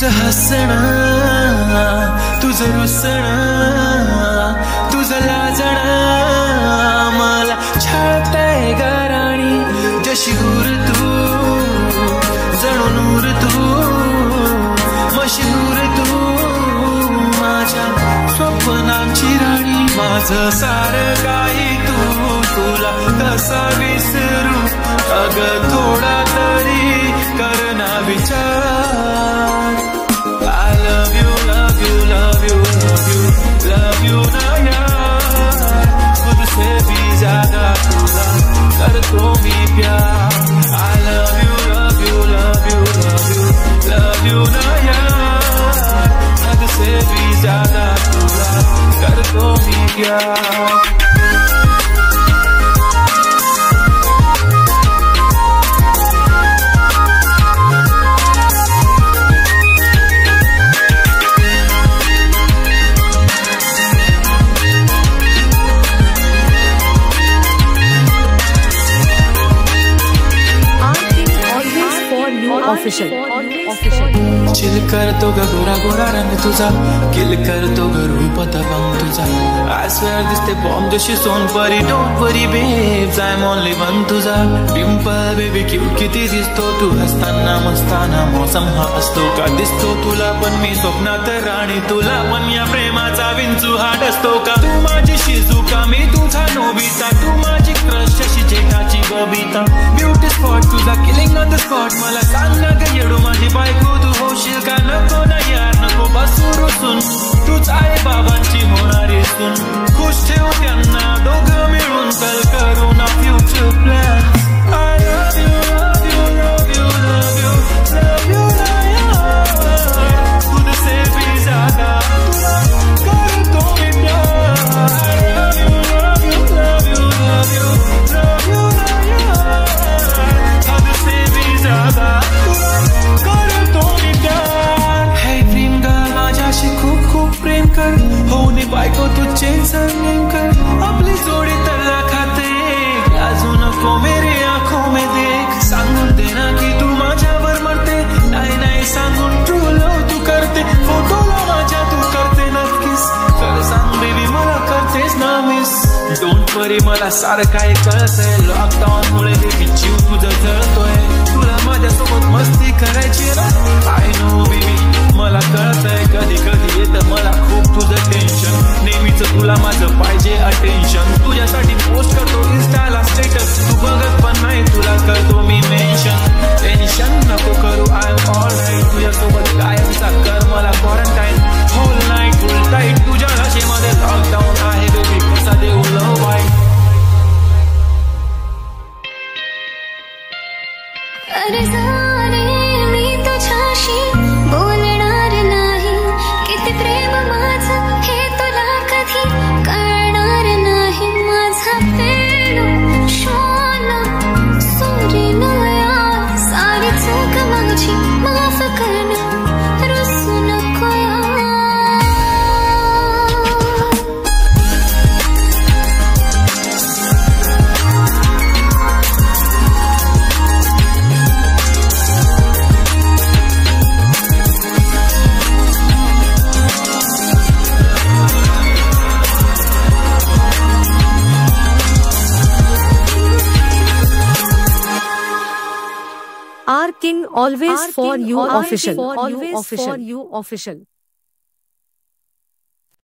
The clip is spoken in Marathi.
तुझं हसणं, तुझं रुसणं, तुझं लाजणं मला छळतंय गाराणी. जशी हूर तू, जणू नूर तू, मशहूर तू, माझ्या स्वप्नांची राणी. माझं सारं काही तू, तुला कसा विसरू अगं थोडा तरी कर ना विचार. I love you, love you, love you, love you, love you ना यार. खुद से भी ज्यादा तुला करतो मी प्यार. I love you, love you, love you, love you, love you ना यार. खुद से भी ज्यादा तुला करतो मी प्यार. चिल करतो ग गोरा गोरा रंग तुझा, किल करतो ग रूप दबंग तुझा. I swear दिसते बॉम्ब जशी Sonpari. Don't worry babes, I'm only one तुझा. डिंपल बेबी क्यूट किती दिसतो तू हसताना मस्ताना. मौसम हा असतो का दिसतो तुला पण मी स्वप्नात राणी. तुला पण या प्रेमाचा विंचू हा डसतो का. तू माझी शिजुका, मी तुझा नोबिता. तू माझी क्रश जशी जेठाची बबिता. ब्युटी स्पॉट तुझा, किलिंग ऑन द स्पॉट. मला सांग ना ग येडू माझी बायको तू होशील का. नको ना यार नको बसू रुसून, तूच आई बाबांची होणारी सून. खुश ठेव त्यांना दोघं मिळून, कल करू ना future plan. I love you, love you, love you, love you, love you ना यार. खुद से भी ज्यादा तुला करतो मी प्यार. I love you, love you, love you, love you, love you ना यार. खुद से भी ज्यादा तुला करतो मी प्यार. हे प्रेम गर्ल माझ्याशी खूप खूप प्रेम कर. होऊन बायको तू चेंजर नेमकर. आपली जोडी तल्ला खाते, लाजू नको मेरे आंखों में देख. सांगून दे ना की तू माझ्यावर मरते. नाही नाही सांगून ट्रू लव तू करते. फोटोला माझ्या तू करते नक्कीच. तर सांग बेबी मला करतेस ना मिस. डोंट वरी मला सारं काय कळतंय. लॉकडाऊन मुळे बेबी जीव तुझा जळतोय. तुला माझ्यासोबत मस्ती करायची ना. आय नो बेबी मला कळतंय. कधी कधी येतं मला खूप तुझं टेन्शन. नेहमीच तुला माझं पाहिजे अटेन्शन. तुझ्यासाठी पोस्ट करतो इन्स्टाला स्टेटस. तू बघत पण नाही तुला करतो मी मेन्शन. टेन्शन नको करू आय एम ऑल राईट. तुझ्यासोबत कायमचा कर मला quarantine. Whole night full tight तुझ्या भाषेमध्ये लॉकडाऊन आहे बेबी. कसा देऊ लव बाय. अरे जाणे मी तुझ्याशी बोलणार नाही. किती प्रेम माझं हे तुला कधी कळणार नाही. माझा पेलो शोनो सोरीनो या. सारी चूक माझी माफ करणं रुसू नको या. R King always for you official.